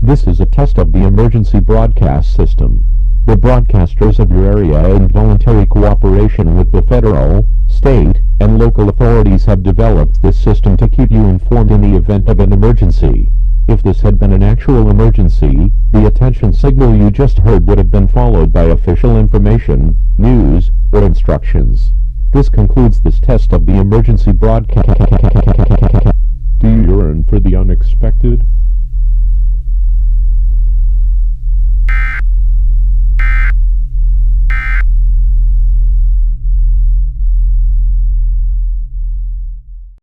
This is a test of the emergency broadcast system. The broadcasters of your area, in voluntary cooperation with the federal, state, and local authorities, have developed this system to keep you informed in the event of an emergency. If this had been an actual emergency, the attention signal you just heard would have been followed by official information, news, or instructions. This concludes this test of the emergency broadcast. Do you yearn for the unexpected?